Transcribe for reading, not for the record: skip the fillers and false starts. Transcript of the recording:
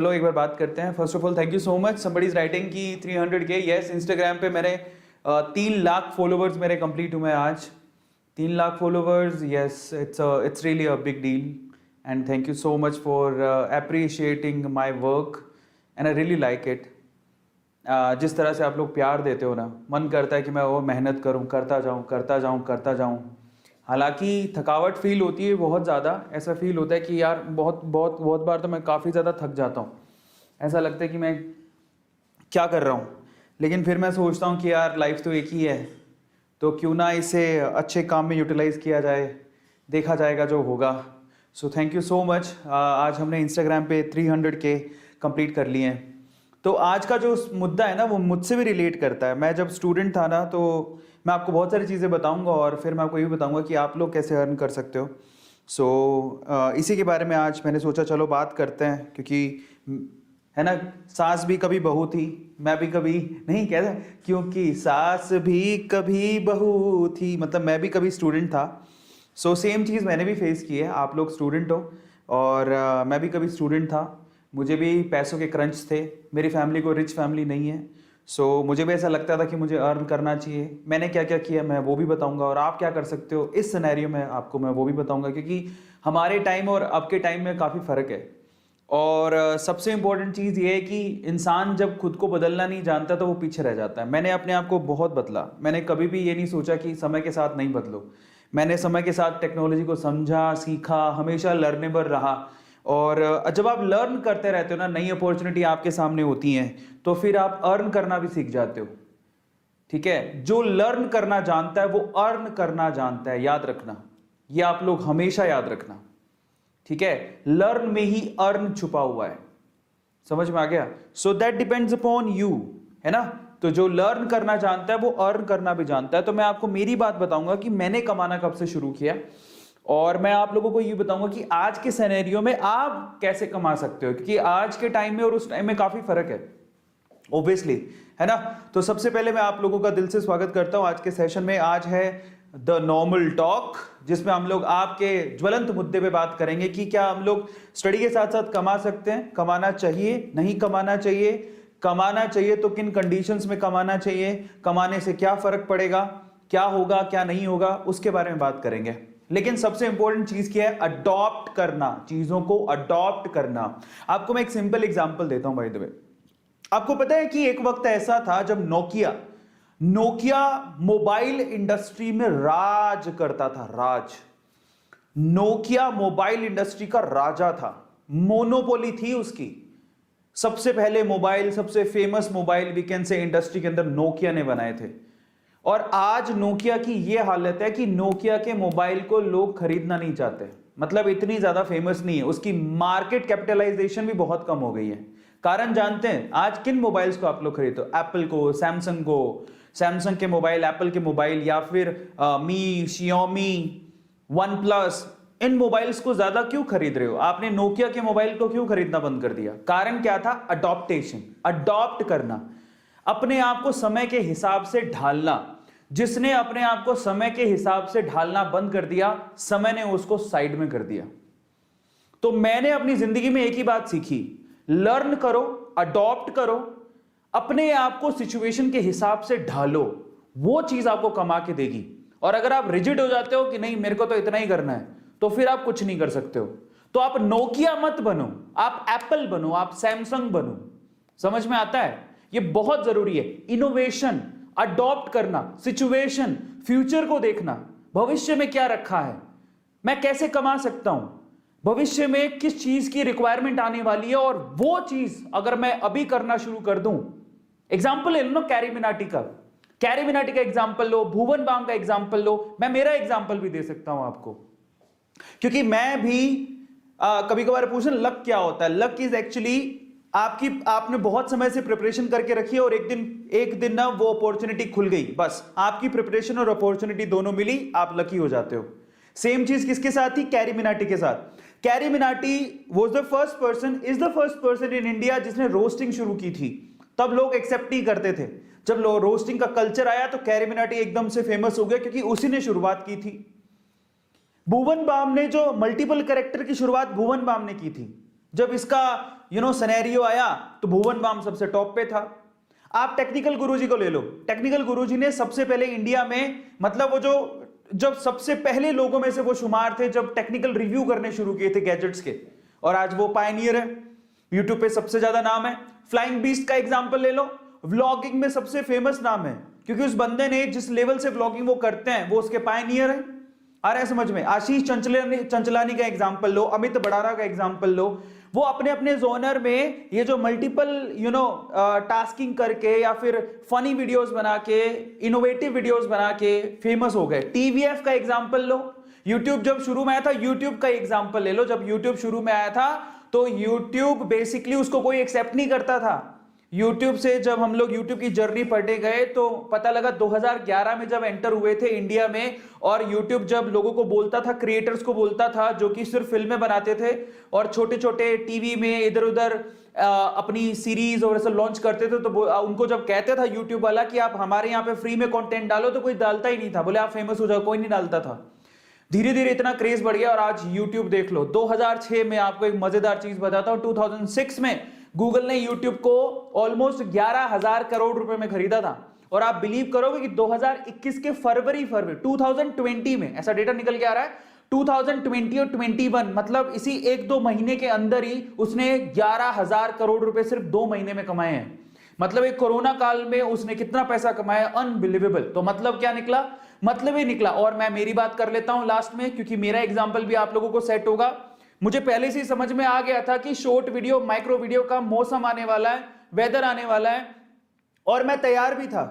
चलो एक बार बात करते हैं। First of all thank you so much. Somebody is writing कि 300K। यस, इंस्टाग्राम पे मेरे 3 लाख फॉलोवर्स मेरे कंप्लीट हुए आज। 3 lakh followers, yes, it's really a big deal and thank you so much for appreciating my work and I really like it. जिस तरह से आप लोग प्यार देते हो ना, मन करता है कि मैं वो मेहनत करूँ, करता जाऊँ। हालांकि थकावट फील होती है बहुत ज़्यादा। ऐसा फील होता है कि यार बहुत बार तो मैं काफ़ी ज़्यादा थक जाता हूँ। ऐसा लगता है कि मैं क्या कर रहा हूँ, लेकिन फिर मैं सोचता हूँ कि यार लाइफ तो एक ही है, तो क्यों ना इसे अच्छे काम में यूटिलाइज़ किया जाए, देखा जाएगा जो होगा। So thank you so much. आज हमने इंस्टाग्राम पे 300K कंप्लीट कर लिए हैं। तो आज का जो मुद्दा है ना, वो मुझसे भी रिलेट करता है। मैं जब स्टूडेंट था ना, तो मैं आपको बहुत सारी चीज़ें बताऊंगा और फिर मैं आपको ये भी बताऊंगा कि आप लोग कैसे अर्न कर सकते हो। सो इसी के बारे में आज मैंने सोचा चलो बात करते हैं, क्योंकि है ना, सास भी कभी बहू थी, मैं भी कभी नहीं कहता, क्योंकि सास भी कभी बहू थी, मतलब मैं भी कभी स्टूडेंट था। सो सेम चीज़ मैंने भी फेस की है। आप लोग स्टूडेंट हो और मैं भी कभी स्टूडेंट था। मुझे भी पैसों के क्रंच थे। मेरी फैमिली को रिच फैमिली नहीं है। सो मुझे भी ऐसा लगता था कि मुझे अर्न करना चाहिए। मैंने क्या क्या किया मैं वो भी बताऊंगा, और आप क्या कर सकते हो इस सिनेरियो में आपको मैं वो भी बताऊंगा, क्योंकि हमारे टाइम और अब के टाइम में काफ़ी फ़र्क है। और सबसे इंपॉर्टेंट चीज़ ये है कि इंसान जब खुद को बदलना नहीं जानता तो वो पीछे रह जाता है। मैंने अपने आप को बहुत बदला। मैंने कभी भी ये नहीं सोचा कि समय के साथ नहीं बदलो। मैंने समय के साथ टेक्नोलॉजी को समझा, सीखा, हमेशा लर्नेबल रहा। और जब आप लर्न करते रहते हो ना, नई अपॉर्चुनिटी आपके सामने होती हैं, तो फिर आप अर्न करना भी सीख जाते हो। ठीक है, जो लर्न करना जानता है वो अर्न करना जानता है, याद रखना। ये आप लोग हमेशा याद रखना। ठीक है, लर्न में ही अर्न छुपा हुआ है। समझ में आ गया? So that depends upon you, है ना। तो जो लर्न करना जानता है वो अर्न करना भी जानता है। तो मैं आपको मेरी बात बताऊंगा कि मैंने कमाना कब से शुरू किया, और मैं आप लोगों को ये बताऊंगा कि आज के सिनेरियो में आप कैसे कमा सकते हो, क्योंकि आज के टाइम में और उस टाइम में काफी फर्क है ओब्वियसली, है ना। तो सबसे पहले मैं आप लोगों का दिल से स्वागत करता हूं आज के सेशन में। आज है द नॉर्मल टॉक, जिसमें हम लोग आपके ज्वलंत मुद्दे पे बात करेंगे कि क्या हम लोग स्टडी के साथ साथ कमा सकते हैं, कमाना चाहिए, नहीं कमाना चाहिए, कमाना चाहिए तो किन कंडीशंस में कमाना चाहिए, कमाने से क्या फर्क पड़ेगा, क्या होगा क्या नहीं होगा, उसके बारे में बात करेंगे। लेकिन सबसे इंपॉर्टेंट चीज क्या है? अडॉप्ट करना, चीजों को अडॉप्ट करना। आपको मैं एक सिंपल एग्जांपल देता हूं बाय द वे। आपको पता है कि एक वक्त ऐसा था जब नोकिया मोबाइल इंडस्ट्री में राज करता था। नोकिया मोबाइल इंडस्ट्री का राजा था, मोनोपोली थी उसकी। सबसे पहले मोबाइल, सबसे फेमस मोबाइल वीकेंड से इंडस्ट्री के अंदर नोकिया ने बनाए थे। और आज नोकिया की यह हालत है कि नोकिया के मोबाइल को लोग खरीदना नहीं चाहते। मतलब इतनी ज्यादा फेमस नहीं है, उसकी मार्केट कैपिटलाइजेशन भी बहुत कम हो गई है। कारण जानते हैं आज किन मोबाइल्स को आप लोग खरीदते हो? एप्पल को, सैमसंग को, सैमसंग के मोबाइल, एप्पल के मोबाइल, या फिर मी, शियोमी, वन प्लस, इन मोबाइल्स को ज्यादा क्यों खरीद रहे हो? आपने नोकिया के मोबाइल को क्यों खरीदना बंद कर दिया? कारण क्या था? अडॉप्टेशन, अडॉप्ट करना, अपने आप को समय के हिसाब से ढालना। जिसने अपने आप को समय के हिसाब से ढालना बंद कर दिया, समय ने उसको साइड में कर दिया। तो मैंने अपनी जिंदगी में एक ही बात सीखी, लर्न करो, अडॉप्ट करो, अपने आप को सिचुएशन के हिसाब से ढालो, वो चीज आपको कमा के देगी। और अगर आप रिजिड हो जाते हो कि नहीं मेरे को तो इतना ही करना है, तो फिर आप कुछ नहीं कर सकते हो। तो आप नोकिया मत बनो, आप एप्पल बनो, आप सैमसंग बनो। समझ में आता है? ये बहुत जरूरी है। इनोवेशन, अडॉप्ट करना, सिचुएशन, फ्यूचर को देखना, भविष्य में क्या रखा है, मैं कैसे कमा सकता हूं, भविष्य में किस चीज की रिक्वायरमेंट आने वाली है, और वो चीज अगर मैं अभी करना शुरू कर दूं। एग्जाम्पल ले लो ना कैरी मिनाटी का एग्जाम्पल लो, भुवन बाम का एग्जाम्पल लो, मैं मेरा एग्जाम्पल भी दे सकता हूं आपको, क्योंकि मैं भी कभी कभार पूछना लक क्या होता है। लक इज एक्चुअली आपने बहुत समय से प्रिपरेशन करके रखी है और एक दिन ना वो अपॉर्चुनिटी खुल गई, बस आपकी प्रिपरेशन और अपॉर्चुनिटी दोनों मिली, आप लकी हो जाते हो। सेम चीज किसके साथ थी? कैरी मिनाटी के साथ। Carry Minati is the first person in India जिसने रोस्टिंग शुरू की थी। तब लोग एक्सेप्ट नहीं करते थे। जब रोस्टिंग का कल्चर आया तो कैरी मिनाटी एकदम से फेमस हो गया, क्योंकि उसी ने शुरुआत की थी। भुवन बाम ने जो मल्टीपल कैरेक्टर की शुरुआत भुवन बाम ने की थी। जब इसका सिनेरियो आया तो भुवन बाम सबसे टॉप पे था। आप टेक्निकल गुरुजी को ले लो, टेक्निकल गुरुजी ने सबसे पहले इंडिया में, मतलब वो जब सबसे पहले लोगों में से वो शुमार थे जब टेक्निकल रिव्यू करने शुरू किए थे गैजेट्स के, और आज वो पायनियर है, यूट्यूब पे सबसे ज्यादा नाम है। फ्लाइंग बीस्ट का एग्जांपल ले लो, व्लॉगिंग में सबसे फेमस नाम है, क्योंकि उस बंदे ने जिस लेवल से व्लॉगिंग वो करते हैं वो उसके पायनियर है। आ रहा है समझ में? आशीष चंचलानी का एग्जांपल लो, अमित बड़ारा का एग्जांपल लो, वो अपने अपने जोनर में ये जो मल्टीपल टास्किंग करके या फिर फनी वीडियोस बना के, इनोवेटिव वीडियोस बना के फेमस हो गए। टीवीएफ का एग्जांपल लो, यूट्यूब जब शुरू में आया था, यूट्यूब का एग्जांपल ले लो, जब यूट्यूब शुरू में आया था तो यूट्यूब बेसिकली उसको कोई एक्सेप्ट नहीं करता था। यूट्यूब से जब हम लोग यूट्यूब की जर्नी पढ़ने गए तो पता लगा 2011 में जब एंटर हुए थे इंडिया में, और यूट्यूब जब लोगों को बोलता था, क्रिएटर्स को बोलता था जो कि सिर्फ फिल्में बनाते थे और छोटे छोटे टीवी में इधर उधर अपनी सीरीज और ऐसा लॉन्च करते थे, तो उनको जब कहते था यूट्यूब वाला कि आप हमारे यहाँ पे फ्री में कंटेंट डालो, तो कोई डालता ही नहीं था, बोले आप फेमस हो जाओ, कोई नहीं डालता था। धीरे धीरे इतना क्रेज बढ़ गया और आज यूट्यूब देख लो। 2006 में आपको एक मजेदार चीज बताता हूं, 2006 में गूगल ने यूट्यूब को ऑलमोस्ट 11,000 करोड़ रुपए में खरीदा था, और आप बिलीव करोगे कि 2021 के फरवरी 2020 में ऐसा डेटा निकल के आ रहा है, 2020 और 21 मतलब इसी 1-2 महीने के अंदर ही उसने 11,000 करोड़ रुपए सिर्फ 2 महीने में कमाए हैं। मतलब एक कोरोना काल में उसने कितना पैसा कमाया, अनबिलीवेबल। तो मतलब क्या निकला? मतलब ये निकला, और मैं मेरी बात कर लेता हूं लास्ट में, क्योंकि मेरा एग्जांपल भी आप लोगों को सेट होगा। मुझे पहले से ही समझ में आ गया था कि शॉर्ट वीडियो, माइक्रो वीडियो का मौसम आने वाला है, वेदर आने वाला है, और मैं तैयार भी था।